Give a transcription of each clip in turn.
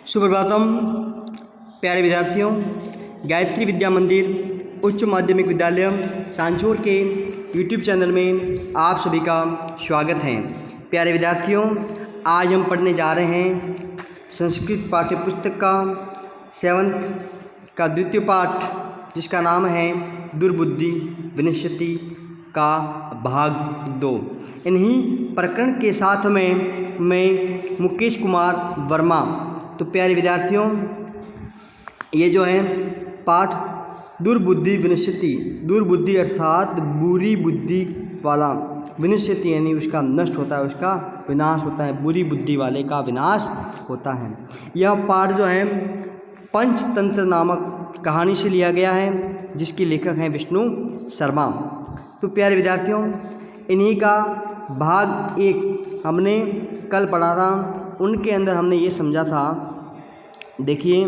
सुप्रभातम प्यारे विद्यार्थियों, गायत्री विद्या मंदिर उच्च माध्यमिक विद्यालय सांचौर के यूट्यूब चैनल में आप सभी का स्वागत है। प्यारे विद्यार्थियों, आज हम पढ़ने जा रहे हैं संस्कृत पाठ्य पुस्तक का 7th का द्वितीय पाठ, जिसका नाम है दुर्बुद्धि विनश्यति का भाग 2। इन्हीं प्रकरण के साथ में मैं मुकेश कुमार वर्मा। तो प्यारे विद्यार्थियों, ये जो है पाठ दुर्बुद्धि विनश्यति, दुर्बुद्धि अर्थात बुरी बुद्धि वाला, विनश्यति यानी उसका नष्ट होता है, उसका विनाश होता है, बुरी बुद्धि वाले का विनाश होता है। यह पाठ जो है पंचतंत्र नामक कहानी से लिया गया है, जिसके लेखक हैं विष्णु शर्मा। तो प्यारे विद्यार्थियों, इन्हीं का भाग 1 हमने कल पढ़ा था। उनके अंदर हमने ये समझा था, देखिए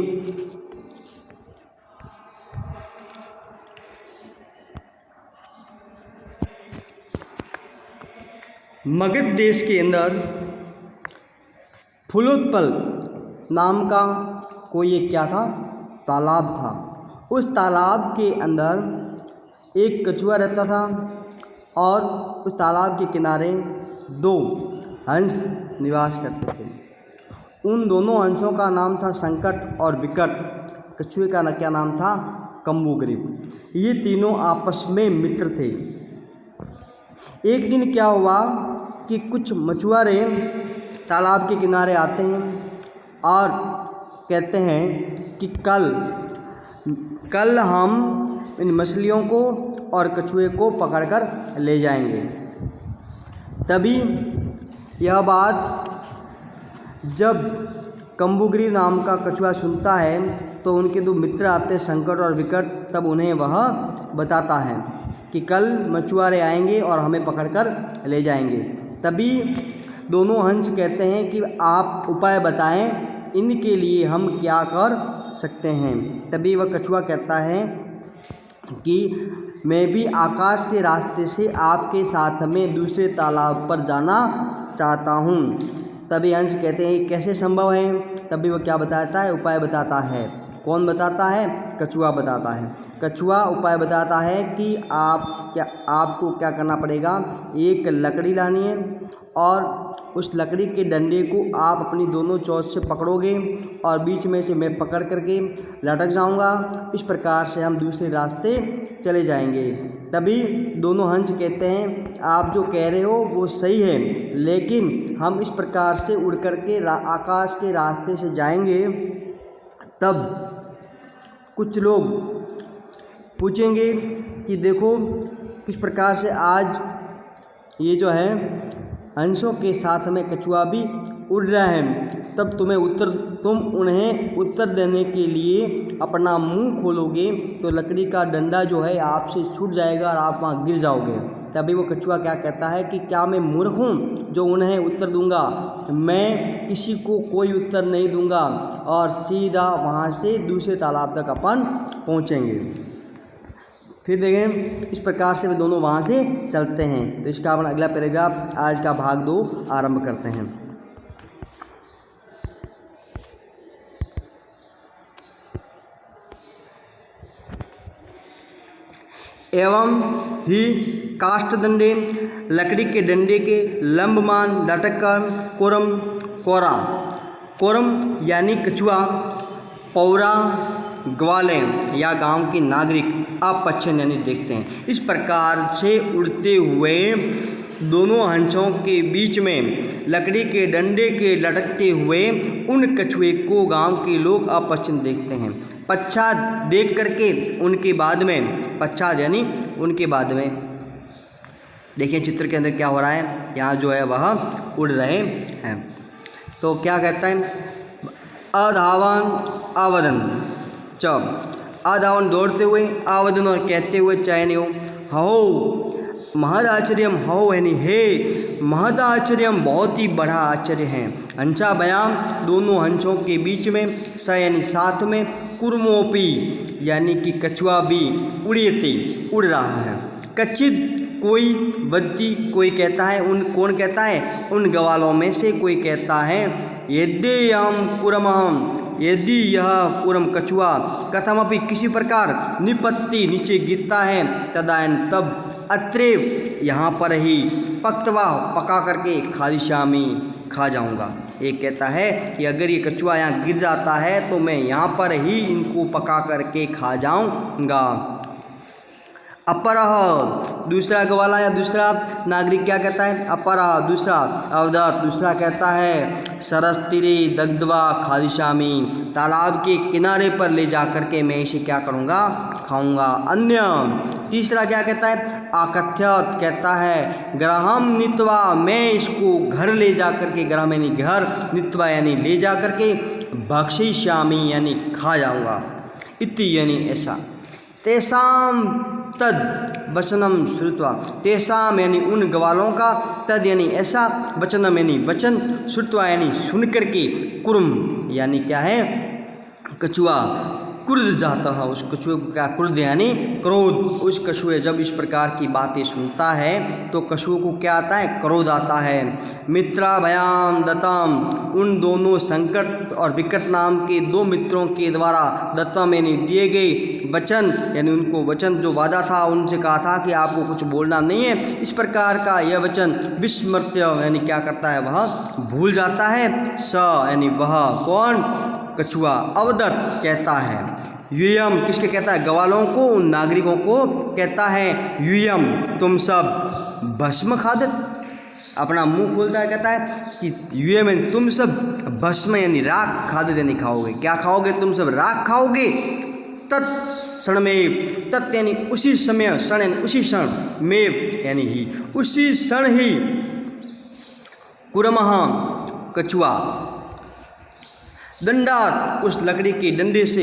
मगध देश के अंदर फूलोत्पल नाम का कोई एक क्या था, तालाब था। उस तालाब के अंदर एक कछुआ रहता था और उस तालाब के किनारे 2 हंस निवास करते थे। उन दोनों हंसों का नाम था संकट और विकट। कछुए का क्या नाम था, कम्बुग्रीव। ये तीनों आपस में मित्र थे। एक दिन क्या हुआ कि कुछ मछुआरे तालाब के किनारे आते हैं और कहते हैं कि कल हम इन मछलियों को और कछुए को पकड़कर ले जाएंगे। तभी यह बात जब कम्बुग्रीव नाम का कछुआ सुनता है तो उनके 2 मित्र आते हैं, संकट और विकट। तब उन्हें वह बताता है कि कल मछुआरे आएंगे और हमें पकड़कर ले जाएंगे। तभी दोनों हंस कहते हैं कि आप उपाय बताएं, इनके लिए हम क्या कर सकते हैं। तभी वह कछुआ कहता है कि मैं भी आकाश के रास्ते से आपके साथ में दूसरे तालाब पर जाना चाहता हूँ। तभी हंस कहते हैं कैसे संभव है। तभी वह क्या बताता है, उपाय बताता है। कौन बताता है, कछुआ बताता है। कछुआ उपाय बताता है कि आपको क्या करना पड़ेगा, एक लकड़ी लानी है और उस लकड़ी के डंडे को आप अपनी दोनों चोंच से पकड़ोगे और बीच में से मैं पकड़ करके लटक जाऊंगा। इस प्रकार से हम दूसरे रास्ते चले जाएंगे। तभी दोनों हंस कहते हैं आप जो कह रहे हो वो सही है, लेकिन हम इस प्रकार से उड़ करके आकाश के रास्ते से जाएंगे, तब कुछ लोग पूछेंगे कि देखो किस प्रकार से आज ये जो है हंसों के साथ में कछुआ भी उड़ रहा है। तब तुम उन्हें उत्तर देने के लिए अपना मुंह खोलोगे तो लकड़ी का डंडा जो है आपसे छूट जाएगा और आप वहाँ गिर जाओगे। तभी वो कछुआ क्या कहता है कि क्या मैं मूर्ख हूँ जो उन्हें उत्तर दूंगा। मैं किसी को कोई उत्तर नहीं दूंगा और सीधा वहाँ से दूसरे तालाब तक अपन पहुँचेंगे। फिर देखें इस प्रकार से वे दोनों वहाँ से चलते हैं। तो इसका अपना अगला पैराग्राफ आज का भाग 2 आरंभ करते हैं। एवं ही काष्ठदंडे, लकड़ी के डंडे के लंबमान लटक कर कोरम यानी कछुआ, पौरा ग्वाले या गांव के नागरिक अपच्छन यानी देखते हैं। इस प्रकार से उड़ते हुए दोनों हंसों के बीच में लकड़ी के डंडे के लटकते हुए उन कछुए को गांव के लोग अपच्छन देखते हैं। पश्चात देख करके उनके बाद में, पश्चात यानी उनके बाद में, देखिए चित्र के अंदर क्या हो रहा है, यहाँ जो है वह उड़ रहे हैं। तो क्या कहता है, अधावन आवदन च, अधावन दौड़ते हुए, आवदन और कहते हुए चयनियो हो महद आश्चर्यम, हो यानी हे महद आश्चर्यम, बहुत ही बड़ा आश्चर्य है। हंसा बयाम दोनों हंसों के बीच में, स यानी साथ में, कुर्मोपी यानी कि कछुआ भी, उड़ियते उड़ रहा है। कच्चित कोई वद्दी, कोई कहता है कौन कहता है, उन गवालों में से कोई कहता है यद्येयम कुरमहम, यदि यह कूर्म कछुआ कथमपि किसी प्रकार निपत्ति नीचे गिरता है तदान तब अत्रेव यहाँ पर ही पक्तवा पका करके खादिशामी खा जाऊंगा। ये कहता है कि अगर ये कछुआ यहाँ गिर जाता है तो मैं यहाँ पर ही इनको पका करके खा जाऊंगा। अपरह दूसरा ग्वाला या दूसरा नागरिक क्या कहता है? अपरह दूसरा अवदत्त दूसरा कहता है सरस तीरे दग्धवा खादिशामी, तालाब के किनारे पर ले जा कर के मैं इसे क्या करूँगा? खाऊंगा। अन्य तीसरा क्या कहता है? आकथ्यत कहता है ग्रहम नित्वा, मैं इसको घर ले जा कर के, ग्रह यानी घर, नित्वा यानी ले जा कर के, भक्षिष्यामि यानी खा जाऊँगा। इति यानी ऐसा। तेसाम तद वचनम श्रुत्वा, तेसाम यानी उन ग्वालों का, तद यानी ऐसा, वचनम यानी वचन, श्रुत्वा यानी सुन करके, कुर्म यानी क्या है? कछुआ क्रुद्ध जाता है। उस कछुए को क्या? क्रुद्ध यानी क्रोध। उस कछुए जब इस प्रकार की बातें सुनता है तो कछुए को क्या आता है? क्रोध आता है। मित्रा भयाम दत्तम, उन दोनों संकट और विकट नाम के दो मित्रों के द्वारा दत्तम यानी दिए गए वचन, यानी उनको वचन जो वादा था, उनसे कहा था कि आपको कुछ बोलना नहीं है, इस प्रकार का यह वचन विस्मृत्य यानी क्या करता है? वह भूल जाता है। स यानी वह कौन? कछुआ। अवदत्त कहता है यूयम, किसके कहता है? ग्वालों को, उन नागरिकों को कहता है यूयम तुम सब भस्म खादत, अपना मुंह खोलता है, कहता है कि यूयम तुम सब भस्म यानी राख, खादत यानी खाओगे। क्या खाओगे? तुम सब राख खाओगे। तत्क्षण में, तत् यानी उसी समय, क्षण यानी उसी क्षण, में यानी ही उसी क्षण ही, कुरमः कछुआ दंडात उस लकड़ी के डंडे से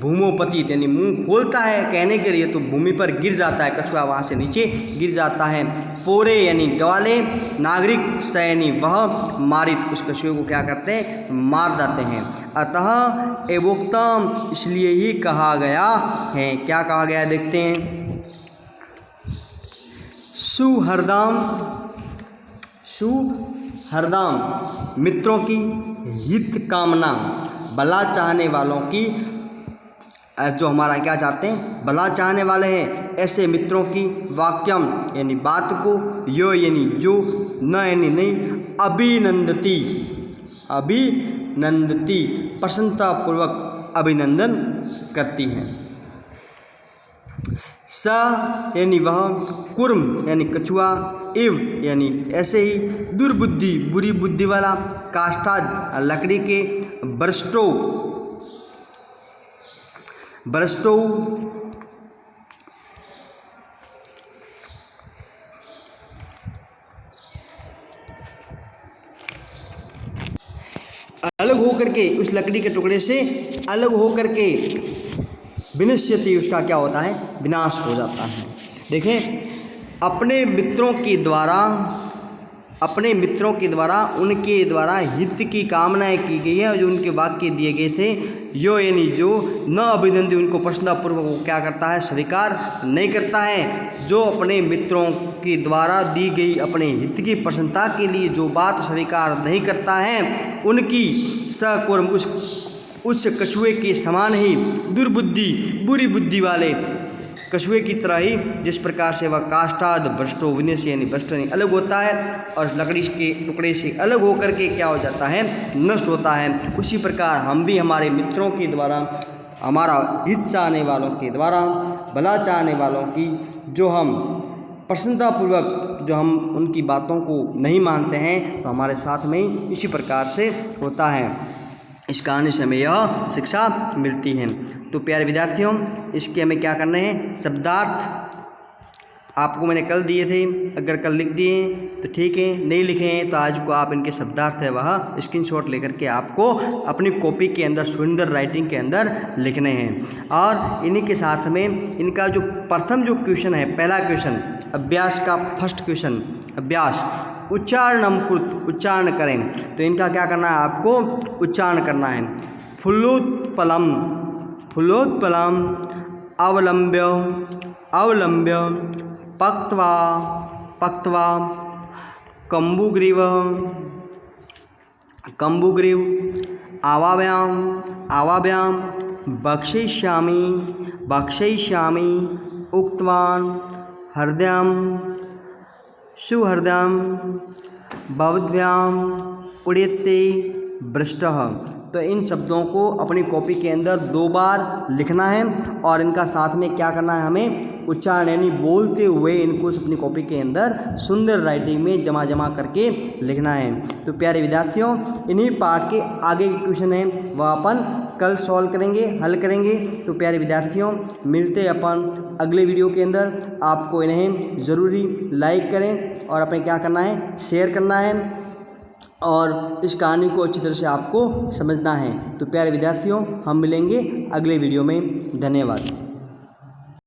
भूमोपतित यानी मुंह खोलता है कहने के लिए, तो भूमि पर गिर जाता है। कछुआ वहाँ से नीचे गिर जाता है। पोरे यानी ग्वाले, नागरिक स यानी वह, मारित उस कछुए को क्या करते हैं? मार देते हैं। अतः एवोक्तम इसलिए ही कहा गया है। क्या कहा गया? देखते हैं। सुहरदाम, सुहरदाम मित्रों की हित कामना, भला चाहने वालों की, जो हमारा क्या चाहते हैं? भला चाहने वाले हैं, ऐसे मित्रों की, वाक्यम यानी बात को, यो यानी जो, न यानी नहीं, अभिनंदती, अभिनंदती प्रसन्नतापूर्वक अभिनंदन करती हैं। स यानी वह, कुर्म यानी कछुआ, इव यानी ऐसे ही, दुर्बुद्धि बुरी बुद्धि वाला, काष्ठाद लकड़ी के, बरस्टो, बरस्टो अलग होकर के, उस लकड़ी के टुकड़े से अलग होकर के, विनश्यति उसका क्या होता है? विनाश हो जाता है। देखें, अपने मित्रों के द्वारा, अपने मित्रों के द्वारा, उनके द्वारा हित की कामनाएं की गई है, जो उनके वाक्य दिए गए थे, यो यानी जो, न अभिनंदी उनको प्रसन्नतापूर्वक वो क्या करता है? स्वीकार नहीं करता है। जो अपने मित्रों के द्वारा दी गई अपने हित की प्रसन्नता के लिए जो बात स्वीकार नहीं करता है, उनकी सकुर्म उस कछुए के समान ही, दुर्बुद्धि बुरी बुद्धि वाले कछुए की तरह ही, जिस प्रकार से वह काष्ठाद भ्रष्टो विनश यानी भ्रष्ट अलग होता है और लकड़ी के टुकड़े से अलग होकर के क्या हो जाता है? नष्ट होता है। उसी प्रकार हम भी हमारे मित्रों के द्वारा, हमारा हित चाहने वालों के द्वारा, भला चाहने वालों की, जो हम प्रसन्नतापूर्वक जो हम उनकी बातों को नहीं मानते हैं, तो हमारे साथ में इसी प्रकार से होता है। इस कहानी से हमें यह शिक्षा मिलती है। तो प्यारे विद्यार्थियों, इसके हमें क्या करना है? शब्दार्थ आपको मैंने कल दिए थे, अगर कल लिख दिए तो ठीक है, नहीं लिखे हैं तो आज को आप इनके शब्दार्थ है वह स्क्रीनशॉट लेकर के आपको अपनी कॉपी के अंदर सुंदर राइटिंग के अंदर लिखने हैं। और इन्हीं के साथ में इनका जो प्रथम जो क्वेश्चन है, पहला क्वेश्चन अभ्यास का फर्स्ट क्वेश्चन, अभ्यास उच्चारणम कृत, उच्चारण करें। तो इनका क्या करना है? आपको उच्चारण करना है। फुल्लोत्पलम, फुल्लोत्पलम, अवलंब्य, अवलंब्य, पक्त्वा, पक्त्वा, कम्बुग्रीव, कम्बुग्रीव, आवाभ्याम आवाभ्याम भक्षयिष्यामि भक्षयिष्यामि उक्तवान् हृदयं सुहृदयं भवद्भ्याम उड़ेते भ्रष्टः। तो इन शब्दों को अपनी कॉपी के अंदर 2 बार लिखना है और इनका साथ में क्या करना है, हमें उच्चारण यानी बोलते हुए इनको अपनी कॉपी के अंदर सुंदर राइटिंग में जमा करके लिखना है। तो प्यारे विद्यार्थियों, इन्हीं पाठ के आगे के क्वेश्चन हैं वह अपन कल सॉल्व करेंगे, हल करेंगे। तो प्यारे विद्यार्थियों, मिलते अपन अगले वीडियो के अंदर। आपको इन्हें ज़रूरी लाइक करें और अपने क्या करना है, शेयर करना है और इस कहानी को अच्छी तरह से आपको समझना है। तो प्यारे विद्यार्थियों, हम मिलेंगे अगले वीडियो में। धन्यवाद।